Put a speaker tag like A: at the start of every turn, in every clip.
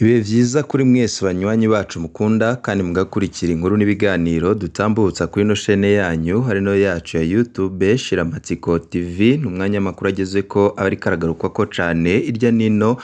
A: Ibihe vyiza kuri mwese banywanyi bacu mukunda kandi mugakurikira inkuru n'ibiganiro dutambutsa kuri ino shene yanyu harino yacu ya YouTube Shiramatsiko TV n'umwanya makuru agezeko aba ariko aragarukwako cane irya nino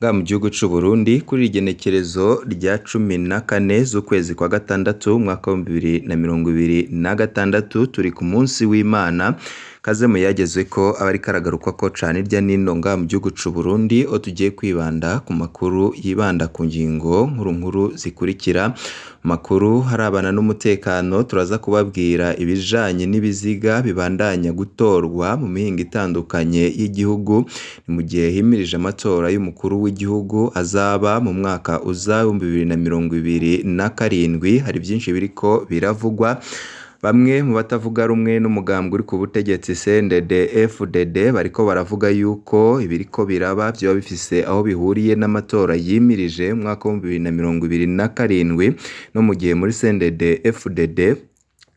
A: nga mu gihugu c'u Burundi kuri igenekerezo rya 14 z'ukwezi kwa gatandatu umwaka wa 2026 turi ku munsi w'Imana kaze muyagezeko aba ariko aragarukwako cane irya nino nga mu gihugu c'u Burundi o tugiye kwibanda ku makuru yibanda ku ngingo nkuru zikurikira makuru harabana n'umutekano turaza kubabwira ibijanye n'ibiziga bibandanya gutorwa mu mihingo itandukanye y'igihugu ni mu gihe himirije amatora y'umukuru w'igihugu azaba mu mwaka uza 2027 hari byinshi biriko biravugwa. Bamwe mu batavuga rumwe n'umugambwe uri ku butegetsi CNDD-FDD bariko baravuga yuko ibiriko biraba byo bifise aho bihuriye n'amatora yimirije mu mwaka wa 2027 no mu gihe muri CNDD-FDD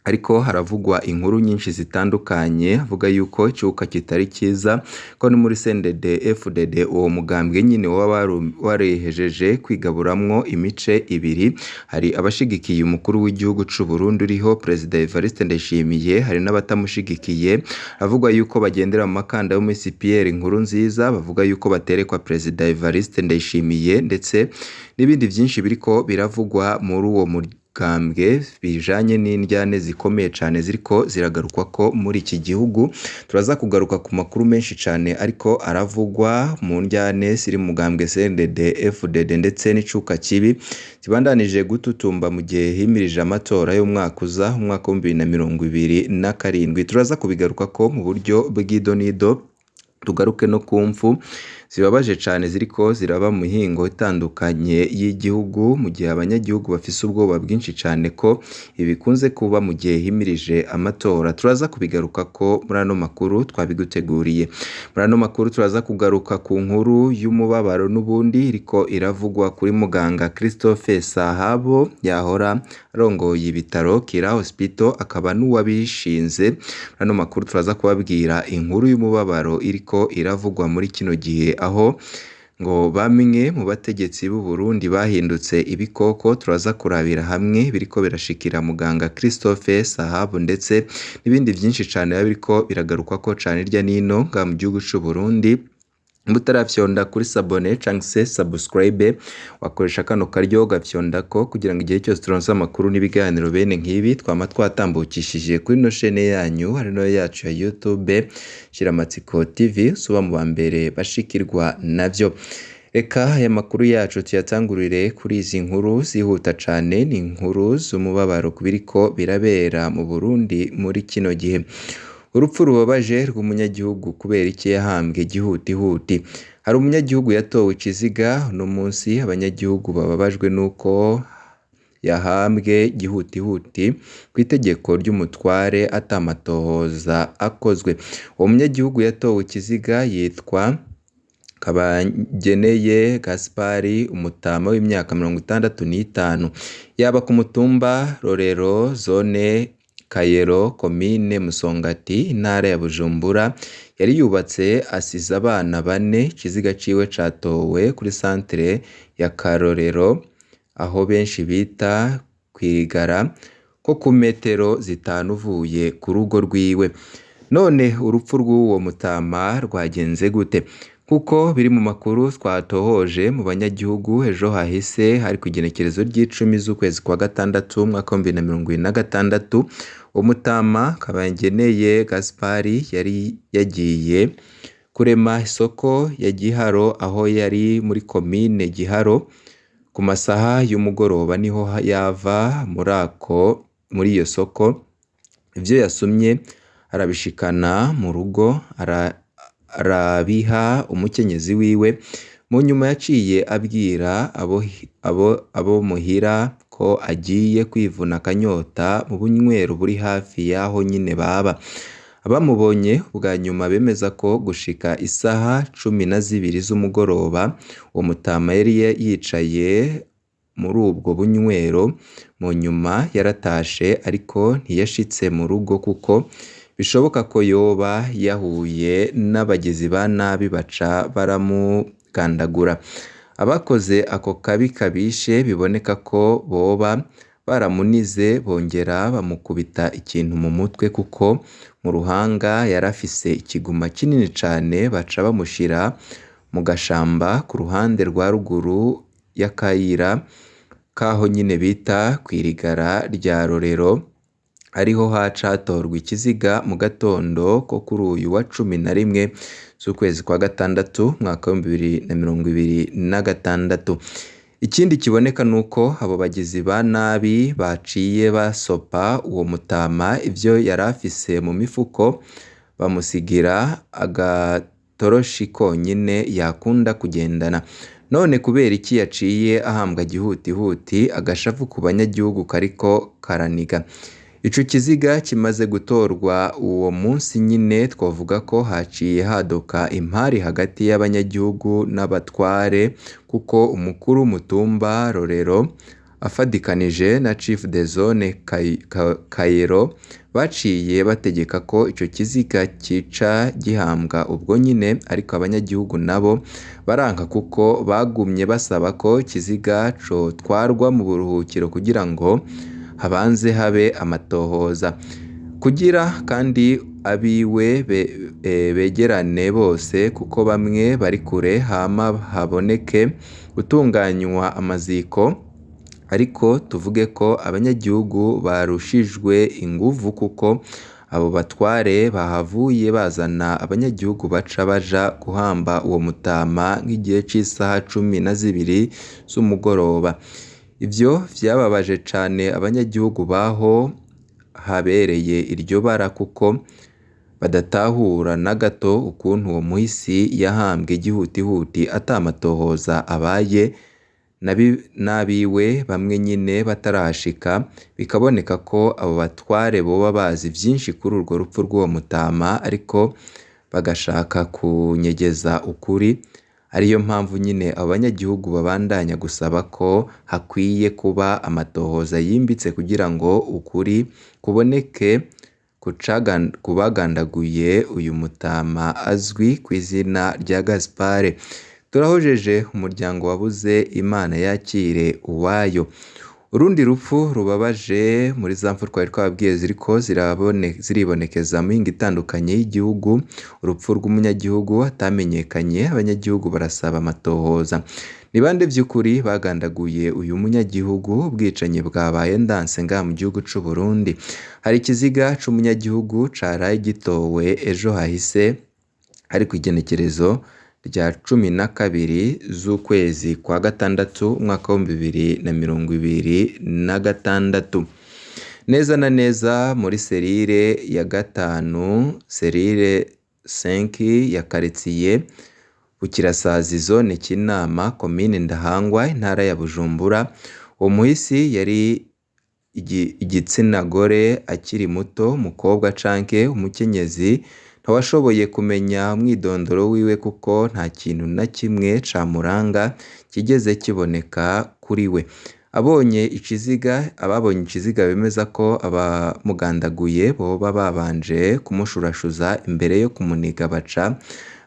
A: ariko haravugwa inkuru nyinshi zitandukanye avuga yuko icuka kitari kiza ko ni muri CNDD-FDD uwo mugambwe nyine warehejeje kwigaburamwo imice ibiri. Hari abashigikiye umukuru w'igihugu c'u Burundi uriho President Evariste Ndayishimiye, hari n'abatamushigikiye avugwa yuko bagendera mu makanda y'umisi Pierre Nkurunziza bavuga yuko baterekwa President Evariste Ndayishimiye ndetse n'ibindi vyinshi biriko biravugwa muri uwo kambwe bijanye n'indyane zikomeye cane ziriko ziragarukwako muri iki gihugu. Turaza kugaruka ku makuru menshi cane ariko aravugwa mu ndyane ziri mu mugambwe CNDD-FDD ndetse n'icuka kibi kibandanije gututumba mu gihe himirije amatora y'umwaka uza umwaka wa 2027. Turaza kubigarukako mu buryo bw'idonido tugaruke no kumfu zibabaje cane ziriko ziraba mu mihingo itandukanye y'igihugu mu gihe abanyagihugu bafise ubwoba bwinshi cane ko ibikunze kuba mu gihe himirije amatora. Turaza kubigarukako muri ano makuru twabiguteguriye. Muri ano makuru turaza kugaruka ku nkuru y'umubabaro n'ubundi iriko iravugwa kuri muganga Christophe Sahabo yahora arongoye ibitaro Kira Hospital akaba n'uwabishinze. Ano makuru turaza kubabwira inkuru y'umubabaro iriko iravugwa muri kino gihe aho ngo bamwe mu bategetsi b'u Burundi bahindutse ibikoko. Turaza kurabira hamwe biriko birashikira muganga Christophe Sahabo ndetse n'ibindi vyinshi cane biriko biragarukwako cane irya nino nga mu gihugu c'u Burundi. Mutarafyonda kuri sabone canke subscribe wakoresha kano karyo gafyondako kugira ngo igihe cyose turonse amakuru n'ibiganiro bene nk'ibi twama twatambukishije kuri no shene yanyu harino yacu ya YouTube Shiramatsiko TV suba mu bambere bashikirwa navyo. Eka aya makuru yacu tuyatangurire kuri izi nkuru zihuta cane ni inkuru z'umubabaro kubiriko birabera mu Burundi muri kino gihe. Urupfu rubabaje rw'umunyagihugu kubera iki yahambwe gihutihuti. Hari umunyagihugu yatowe ikiziga no munsi abanyagihugu bababajwe nuko yahambwe gihutihuti ku itegeko ry'umutware atamatohoza akozwe. Uwo munyagihugu yatowe ikiziga yitwa Kabangeneye Gaspari umutama w'imyaka 65 yaba ku mutumba Rorero zone Kayero komine Musongati intara ya Bujumbura yari yubatse asize abana 4. Ikiziga ciwe catowe kuri centre ya Karorero aho benshi bita kwirigara ko ku metero 5 uvuye ku rugo rwiwe. None urupfu rw'uwo mutama rwagenze gute? Kuko biri mu makuru twatohoje mu banyagihugu ejo hahise hari ku igenekerezo ry'icumi z'ukwezi kwa gatandatu umwaka wa 2026 umutama Kabangeneye Gaspari yari yagiye kurema isoko ya Giharo aho yari muri komine Giharo ku masaha y'umugoroba niho yava muri iyo soko. Ivyo yasumye arabishikana mu rugo arabiha umukenyezi wiwe. Mu nyuma yaciye abwira abo muhira ko agiye kwivuna akanyota mu bunywero buri hafi yaho nyine baba. Abamubonye bwa nyuma bemeza ko gushika isaha 12 z'umugoroba uwo mutama yari yicaye muri ubwo bunywero. Mu nyuma yaratashe ariko ntiyashitse mu rugo kuko bishoboka ko yoba yahuye n'abagizi ba nabi baca baramugandagura. abakoze ako kabi kabishe biboneka ko boba baramunize bongera bamukubita ikintu mu mutwe kuko mu ruhanga yarafise ikiguma kinini cane baca bamushira mu gashamba ku ruhande rwa ruguru y'akayira kaho nyine bita kw'irigara rya Rorero, ariho haca hatorwa ikiziga mu gatondo ko kuri uyu wa 11 z'ukwezi kwa gatandatu mwaka wa 2026. Ikindi kiboneka nuko abo bagizi ba nabi baciye basopa uwo mutama ivyo yarafise mu mifuko bamusigira agatoroshi konyine yakunda kugendana. None kubera iki yaciye ahambwa gihutihuti agashavu ku banyagihugu kariko karaniga. Ico kiziga kimaze gutorwa uwo munsi nyine twavuga ko haciye hadoka impari hagati y'abanyagihugu n'abatware kuko umukuru w'umutumba Rorero afadikanije na Chief de Zone Kayero baciye bategeka ko ico kiziga kica gihambwa ubwo nyine, ariko abanyagihugu nabo baranka kuko bagumye basaba ko kiziga co twarwa mu buruhukiro kugira ngo habanze habe amatohoza kugira kandi abiwe begerane bose kuko bamwe bari kure hama haboneke gutunganywa amaziko. Ariko tuvuge ko abanyagihugu barushijwe inguvu kuko abo batware bahavuye bazana abanyagihugu baca baja guhamba uwo mutama nk'igihe c'isaha 12 z'umugoroba. Ivyo vyababaje cane abanyagihugu baho habereye iryo bara kuko badatahura na gato ukuntu uwo muhisi yahambwe gihutihuti atamatohoza abaye n'abiwe bamwe nyine batarashika. Bikaboneka ko abo batware boba bazi vyinshi kuri urwo rupfu rw'uwo mutama ariko bagashaka kunyegeza ukuri. Ariyo mpamvu nyine abanyagihugu babandanya gusaba ko hakwiye kuba amatohoza yimbitse kugira ngo ukuri kuboneke kubagandaguye uyu mutama azwi ku izina rya Gaspard. Turahojeje umuryango wabuze, Imana yakire uwayo. Urundi rupfu rubabaje muri za mfu twari twabwiye ziriko ziribonekeza mu hinga itandukanye y'igihugu, urupfu rw'umunyagihugu atamenyekanye. Abanyagihugu barasaba amatohoza. Ni bande vy'ukuri bagandaguye uyu munyagihugu? Ubwicanyi bwabaye ndanse ngaha mu gihugu c'u Burundi. Hari ikiziga c'umunyagihugu caraye gitowe ejo hahise ari kw'igenekerezo rya 12 z'ukwezi kwa gatandatu umwaka wa 2026, neza na neza muri serire ya 5 serire 5 ya quartier Bukirasazi zone Kinama komine Ndahangwa intara ya Bujumbura. Uwo muhisi yari igitsina gore akiri muto, umukobwa canke umukenyezi ntawashoboye kumenya umwidondoro wiwe kuko nta kintu na kimwe camuranga kigeze kiboneka kuri we. Ababonye ikiziga bemeza ko abamugandaguye boba babanje kumushurashuza imbere yo kumuniga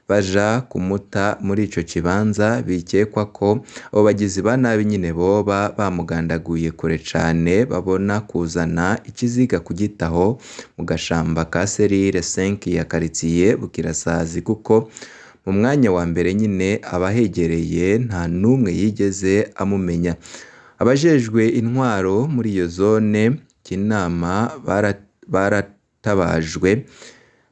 A: baja kumuta muri ico kibanza. Bikekwa ko abo bagizi ba nabi nyine boba bamugandaguye kure cane, babona kuzana ikiziga kugitaho mu gashamba ka serire 5 ya quartier Bukirasazi kuko mu mwanya wa mbere nyine abahegereye nta numwe yigeze amumenya. Abajejwe intwaro muri iyo zone Kinama baratabajwe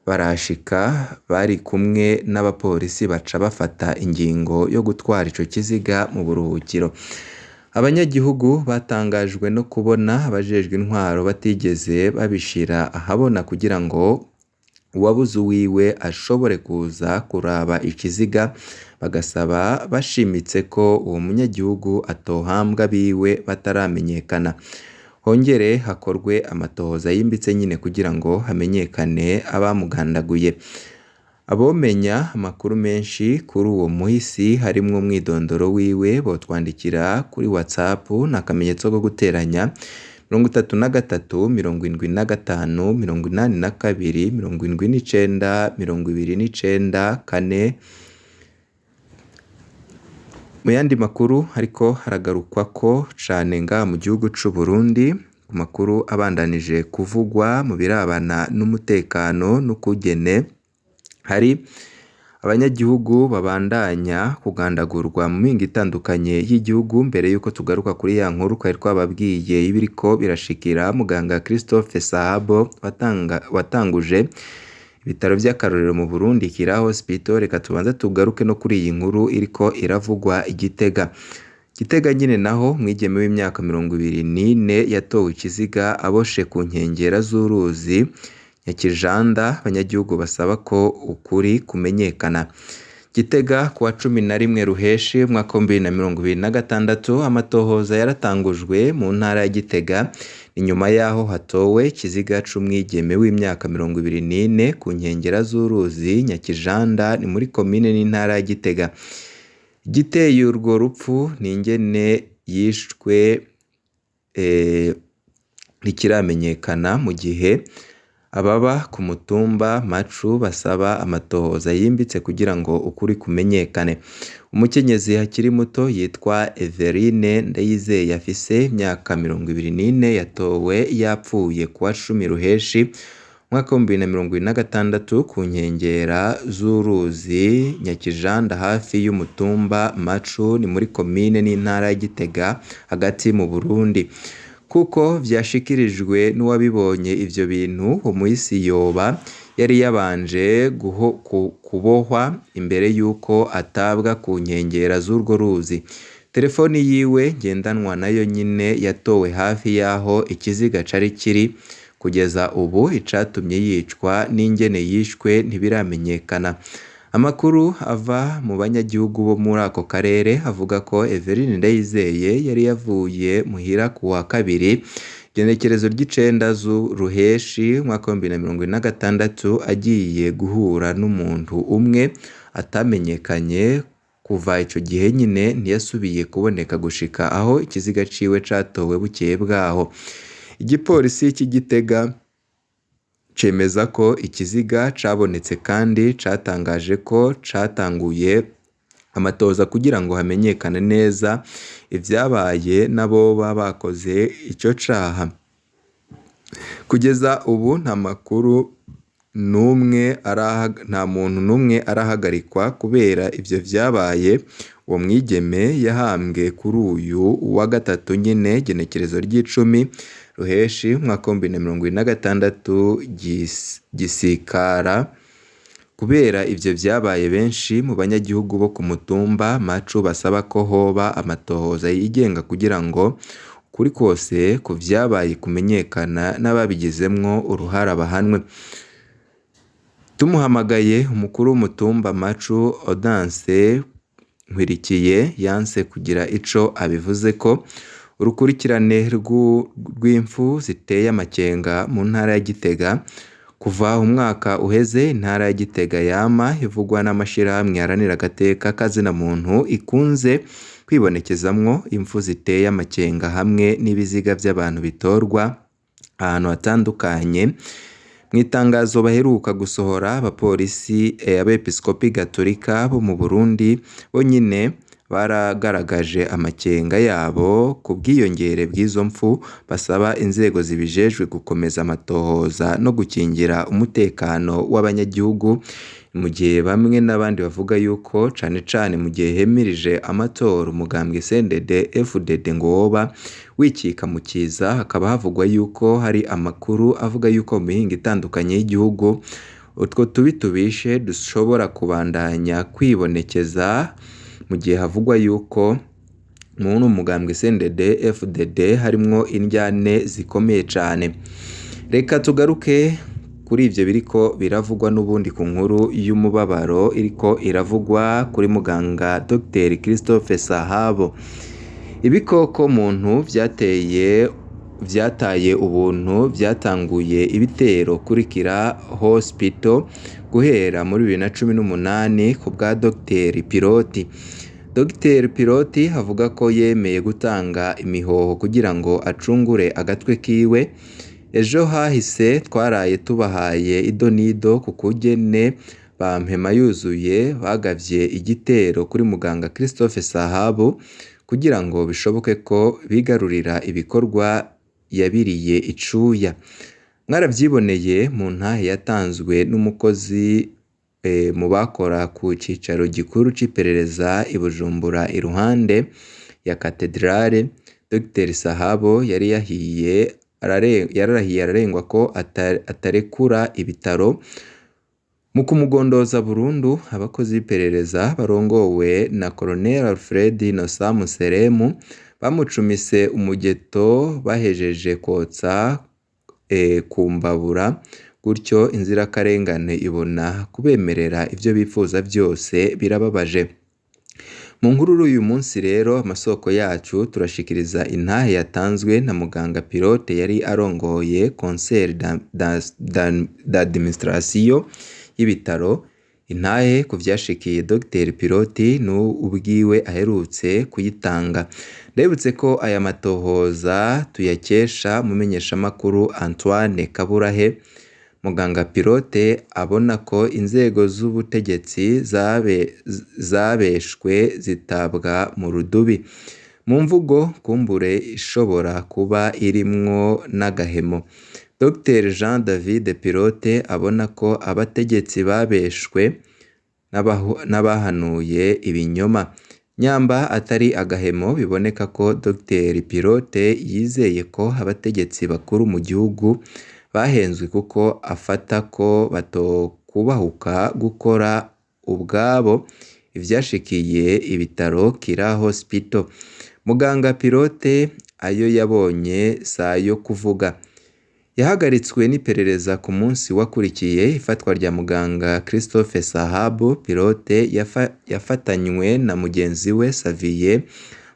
A: barashika bari kumwe n'abapolisi baca bafata ingingo yo gutwara ico kiziga mu buruhukiro. Abanyagihugu batangajwe no kubona abajejwe intwaro batigeze babishira ahabona kugira ngo uwabuze wiwe ashobore kuza kuraba ikiziga. Bagasaba bashimitse ko uwo munyagihugu atohambwa biwe bataramenyekana, hongere hakorwe amatohoza yimbitse nyine kugira ngo hamenyekane abamugandaguye. Abomenya amakuru menshi kuri uwo muhisi harimwo umwidondoro wiwe botwandikira kuri WhatsApp n'akamenyetso ko guteranya 33 75 82 79 29 4 Mu yandi makuru ariko haragarukwa ko cane ngaha mu gihugu c'u Burundi, ku makuru abandanije kuvugwa mu birabana n'umutekano n'ukungene hari abanyagihugu babandanya kugandagurwa mu mihingo itandukanye y'igihugu. Mbere yuko tugaruka kuri ya nkuru twari twababwiye y'ibiriko birashikira muganga Christophe Sahabo watanguje ibitaro vy'akarorero mu Burundi Kira Hospital. Reka tubanza tugaruke no kuri iyi nkuru iriko iravugwa Gitega. Gitega nyine naho mwigeme w'imyaka 24 yatowe ikiziga aboshe ku nkengera z'uruzi Nyakijanda. Abanyagihugu basaba ko ukuri kumenyekana. Gitega kuwa 11 Ruheshi umwaka 2026 amatohoza yaratangujwe mu ntara ya Gitega. Inyuma yaho hatowe ikiziga c'umwigeme w'imyaka 24 ku nkengera z'uruzi Nyakijanda ni muri komine n'intara ya Gitega. Giteye urwo rupfu ni ingene yishwe ntikiramenyekana, mu gihe ababa ku mutumba Macu basaba amatohoza yimbitse kugira ngo ukuri kumenyekane. Umukenyezi hakiri muto yitwa Everine Ndayizeye afise imyaka 24 yatowe yapfuye kuwa 10 Ruheshi umwaka 2026 ku nkengera z'uruzi Nyakijanda hafi y'umutumba Macu ni muri komine n'intara ya Gitega hagati mu Burundi. Kuko vyashikirijwe n'uwabibonye ivyo bintu, umuhisi yoba yari yabanje kubohwa imbere yuko atabwa ku nkengera z'urwo ruzi. Telefoni yiwe ngendanwa nayo nyine yatowe hafi yaho ikiziga cari kiri. Kugeza ubu icatumye yicwa n'ingene yishwe ntibiramenyekana. Amakuru ava mu banyagihugu bo muri ako karere avuga ko Everine Ndayizeye yari yavuye muhira kuwa kabiri igenekerezo ry'icenda z'Uruheshi umwaka 2026 agiye guhura n'umuntu umwe atamenyekanye. Kuva ico gihe nyine ntiyasubiye kuboneka gushika aho ikiziga ciwe catowe bukeye bwaho. Igipolisi cy'Igitega cemeza ko ikiziga cabonetse kandi catangaje ko catanguye amatoza kugira ngo hamenyekane neza ivyabaye nabo bakoze ico caha. Kugeza ubu nta muntu numwe arahagarikwa kubera ivyo vyabaye. Uwo mwigeme yahambwe kuri uyu wa gatatu nyine genekerezo ry'icumi Ruheshi umwaka 2026 gisikara. Kubera ivyo vyabaye benshi mu banyagihugu bo ku mutumba Macu basaba ko hoba amatohoza yigenga kugira ngo kuri kose ku vyabaye kumenyekana n'ababigizemwo uruhara bahanwe. Tumuhamagaye umukuru w'umutumba Macu Audace Nkwirikiye yanse kugira ico abivuze ko. Urukurikirane rw'imfu ziteye amakenga mu ntara ya Gitega kuva umwaka uheze. Intara ya Gitega yama ivugwa n'amashirahamwe yaranira agateka kazina muntu ikunze kwibonekezamwo imfu ziteye amakenga hamwe n'ibiziga by'abantu bitorwa ahantu hatandukanye. Mu itangazo baheruka gusohora abapolisi abepiskopi gatolika bo mu Burundi bo nyine baragaragaje amakenga yabo ku bwiyongere bw'izo mfu. Basaba inzego zibijejwe gukomeza amatohoza no gukingira umutekano w'abanyagihugu, mu gihe bamwe n'abandi bavuga yuko cane mu gihe hemirije amatora umugambwe CNDD-FDD ngo woba wikika mu kiza. Hakaba havugwa yuko hari amakuru avuga yuko mu mihingo itandukanye y'igihugu utwo tubi tubishe dushobora kubandanya kwibonekeza, mu gihe havugwa yuko mu mugambwe CNDD-FDD harimwo indyane zikomeye cane. Reka tugaruke kuri ivyo biriko biravugwa n'ubundi ku nkuru y'umubabaro iriko iravugwa kuri muganga Dr Christophe Sahabo. Ibikoko muntu vyataye ubuntu vyatanguye ibitero kuri Kira Hospital guhera muri 2018 ku bwa Dr Piloti. Dr Piloti avuga ko yemeye gutanga imihoho kugira ngo acungure agatwe kiwe. Ejo hahise twaraye tubahaye idonido ku kugene ba Mpema-Yuzuye bagavye igitero kuri muganga Christophe Sahabu kugira ngo bishoboke ko bigarurira ibikorwa yabiriye icuya. Mwaravyiboneye mu ntahe yatanzwe n'umukozi mu bakora ku cicaro gikuru c'iperereza i Bujumbura iruhande ya katedrale. Dr Sahabo yararahiye ararengwa ko atarekura ibitaro. Mu kumugondoza burundu, abakozi b'iperereza barongowe na Colonel Alfred Innocent Museremu bamucumise umugeto bahejeje kotsa ku mbabura, gutyo inzirakarengane ibona kubemerera ivyo bifuza byose. Birababaje. Mu nkuru uyu munsi rero amasoko yacu turashikiriza intahe yatanzwe na muganga Pilote yari arongoye Conseil d'administration y'ibitaro. Intahe ku vyashikiye Dr Pilote ubwiwe aherutse kuyitanga. Ndebutse ko aya matohoza tuyakesha mumenyeshamakuru Antoine Kaburahe. Muganga Pilote abona ko inzego z'ubutegetsi zabeshwe zitabwa mu rudubi. Mu mvugo kumbure ishobora kuba irimwo n'agahemo. Dr Jean David Pilote abona ko abategetsi babeshwe n'abahanuye ibinyoma. Nyamba atari agahemo, biboneka ko Dr Pilote yizeye ko abategetsi bakuru mu gihugu bahenzwe, kuko afata ko batokubahuka gukora ubwabo ivyashikiye ibitaro Kira Hospital. Muganga Pilote ayo yabonye sayo kuvuga. Yahagaritswe n'iperereza ku munsi wakurikiye ifatwa rya muganga Christophe Sahabu. Pilote yafatanywe na mugenzi we Xavier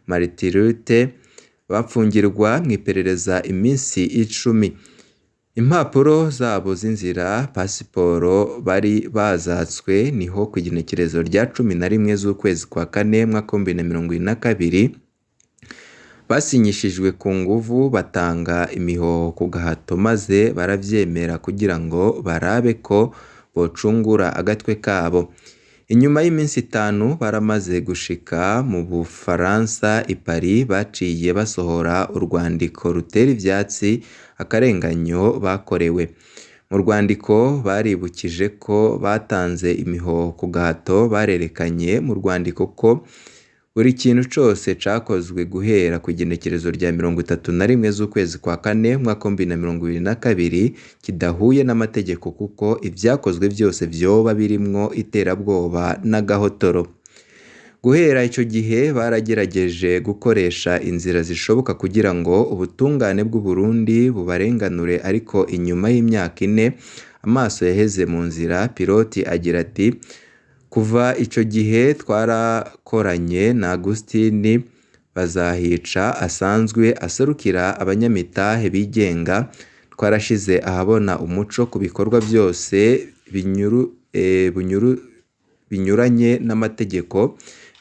A: Martirute bapfungirwa mu iperereza iminsi 10. Impapuro zabo z'inzira pasiporo bari bazatswe niho ku igenekerezo rya 11 z'ukwezi kwa 4 mwaka 2022 basinyishijwe ku nguvu, batanga imihoho ku gahato maze baravyemera kugira ngo barabe ko bocungura agatwe kabo. Inyuma y'iminsi 5 baramaze gushika mu Bufaransa i Paris. Baciye basohora urwandiko rutera ivyatsi akarenganyo bakorewe. Mu rwandiko baribukije ko batanze imihoho ku gahato. Barerekanye mu rwandiko ko buri kintu cose cakozwe guhera ku igenekerezo rya 31 z'ukwezi kwa 4 mwaka 2022 kidahuye n'amategeko, kuko ivyakozwe byose vyoba birimwo iterabwoba n'agahotoro. Guhera ico gihe baragerageje gukoresha inzira zishoboka kugira ngo ubutungane bw'u Burundi bubarenganure, ariko inyuma y'imyaka 4 amaso yaheze mu nzira. Pilote agira ati: kuva ico gihe twarakoranye na Agustini Bazahica asanzwe aserukira abanyamitahe bigenga. Twarashize ahabona umuco ku bikorwa byose binyuranye n'amategeko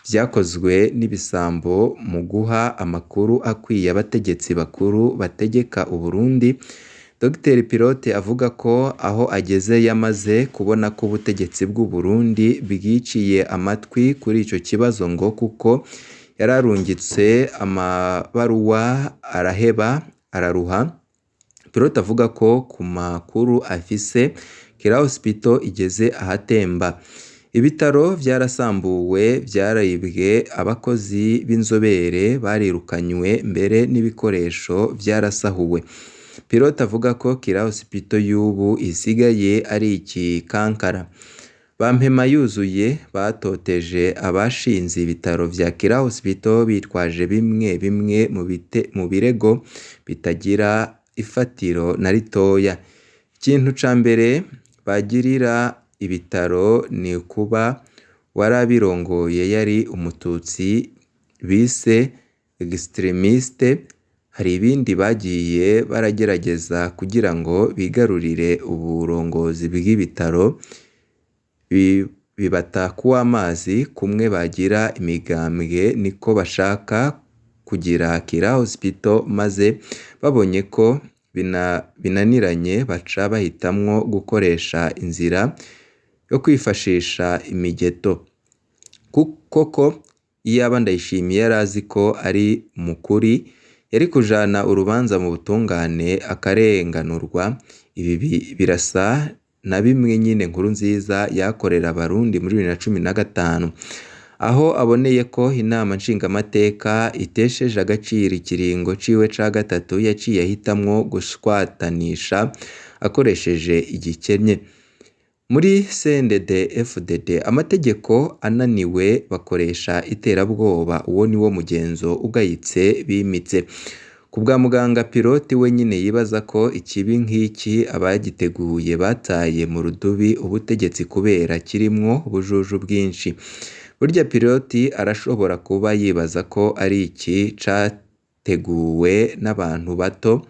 A: vyakozwe n'ibisambo mu guha amakuru akwiye abategetsi bakuru bategeka u Burundi. Dr Pilote avuga ko aho ageze yamaze kubona ko ubutegetsi bw'u Burundi bwiciye amatwi kuri ico kibazo, ngo kuko yararungitse amabaruwa araheba araruha. Pilote avuga ko ku makuru afise Kira Hospital igeze ahatemba. Ibitaro vyarasambuwe, vyarayibwe, abakozi b'inzobere barirukanywe, mbere n'ibikoresho vyarasahuwe. Pilote avuga ko Kira Hospital y'ubu isigaye ari ikikankara. Ba Mpema-Yuzuye batoteje abashinze ibitaro vya Kira Hospital bitwaje bimwe mu birego bitagira ifatiro na ritoya. Ikintu ca mbere bagirira ibitaro ni kuba warabirongoye yari umututsi bise extremiste. Hari ibindi bagiye baragerageza kugira ngo bigarurire uburongozi bw'ibitaro, bibata kuwa amazi. Kumwe bagira imigambwe niko bashaka kugira Kira Hospital, maze babonye ko binaniranye baca bahitamwo gukoresha inzira yo kwifashisha imigeto. Koko iyaba Ndayishimiye yari azi ko ari mukuri yari kujana urubanza mu butungane akarenganurwa. Ibi birasa na bimwe nyine Nkurunziza yakorera abarundi muri 2015 aho aboneye ko inama nshingamateka itesheje agaciro ikiringo ciwe ca gatatu yaciye ahitamwo gushwatanisha akoresheje igikenye. Muri CNDD-FDD amategeko ananiwe bakoresha iterabwoba, uwo ni wo mugenzo ugayitse bimitse. Ku bwa muganga Piloti we nyine yibaza ko ikibi nk'iki abagiteguye bataye mu rudubi ubutegetsi kubera kirimwo ubujuju bwinshi. Burya Piloti arashobora kuba yibaza ko ari iki categuwe n'abantu bato.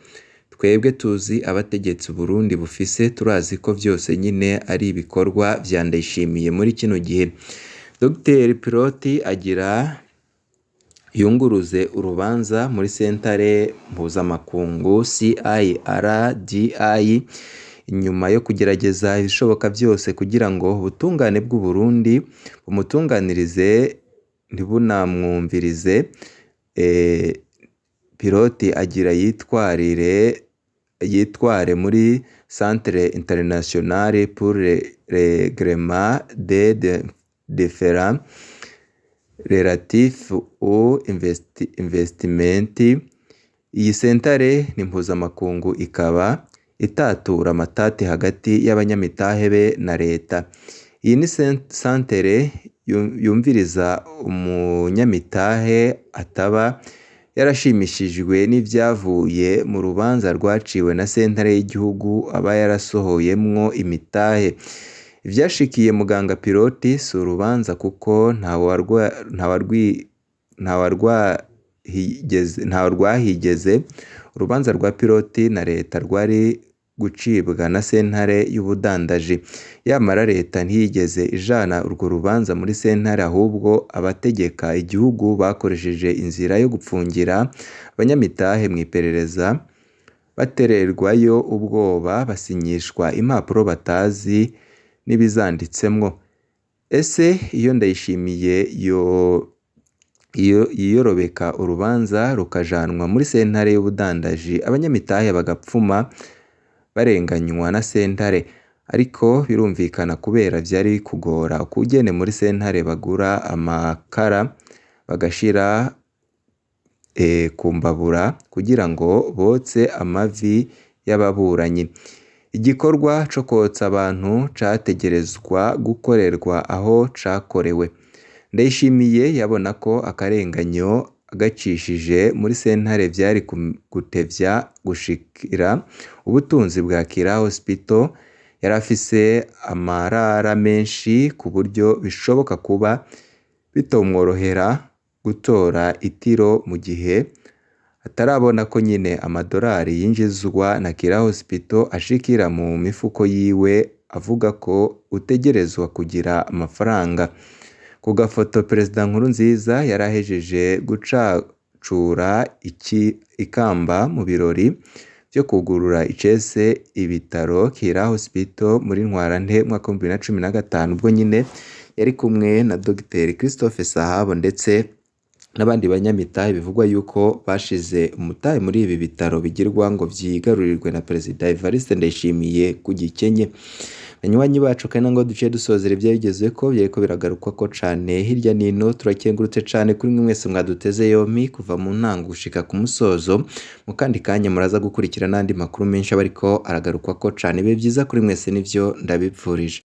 A: Twebwe tuzi abategetsi Burundi bufise, turazi ko vyose nyine ari ibikorwa vya Ndayishimiye muri kino gihe. Dr Piloti agira yunguruze urubanza muri sentare mpuzamakungu CIRGI inyuma yo kugerageza ibishoboka byose kugira ngo ubutungane bw'u Burundi bumutunganirize ntibunamwumvirize. Piloti agira yitware muri Centre International pour le Règlement des Différends Relatifs aux Investiments. Iyi sentare ni mpuzamakungu ikaba itatura amatati hagati y'abanyamitahe be na leta. Iyi ni santere yumviriza umunyamitahe ataba yarashimishijwe n'ivyavuye mu rubanza rwaciwe na sentare y'igihugu aba yarasohoyemwo imitahe. Ivyashikiye muganga Piloti si urubanza kuko ntawe rwahigeze. Urubanza rwa Piloti na leta rwari gucibwa na sentare y'ubudandaji. Yamara leta ntiyigeze ijana urwo rubanza muri sentare, ahubwo abategeka igihugu bakoresheje inzira yo gupfungira abanyamitahe mu iperereza, batererwayo ubwoba, basinyishwa impapuro batazi n'ibizanditsemwo. Ese iyo Ndayishimiye yiyorobeka urubanza rukajanwa muri sentare y'ubudandaji, abanyamitahe bagapfuma barenganywa na sentare. Ariko birumvikana kubera vyari kugora ukugene muri sentare bagura amakara bagashira ku mbabura kugira ngo botse amavi y'ababuranyi. Igikorwa co kotsa abantu categerezwa gukorerwa aho cakorewe. Ndayishimiye yabona ko akarenganyo agacishije muri sentare vyari gutevya gushikira ubutunzi bwa Kira Hospital. Yari afise amarara menshi ku buryo bishoboka kuba bitomworohera gutora itiro mu gihe atarabona ko nyine amadolari yinjizwa na Kira Hospital ashikira mu mifuko yiwe, avuga ko utegerezwa kugira amafaranga. Ku gafoto Perezida Nkurunziza yarahejeje gucacura ikamba mu birori byo kugurura icese ibitaro Kira Hospital muri Ntwarante mwaka 2015, ubwo nyine yari kumwe na Dr Christophe Sahabo ndetse n'abandi banyamitahe bivugwa yuko bashize umutahe muri ibi bitaro bigirwa ngo vyigarurirwe na Perezida Evariste Ndayishimiye ku gikenye. Banywanyi bacu kandi ngo duce dusozera ivyabigezeko byariko biragarukwa ko cane hirya nino. Turakengurutse cane kuri mwe mwese mwaduteze yompi kuva mu ntango gushika ku musozo. Mu kandi kanya muraza gukurikira n'andi makuru menshi abariko aragarukwa ko cane. Bibe byiza kuri mwese nivyo ndabipfurije.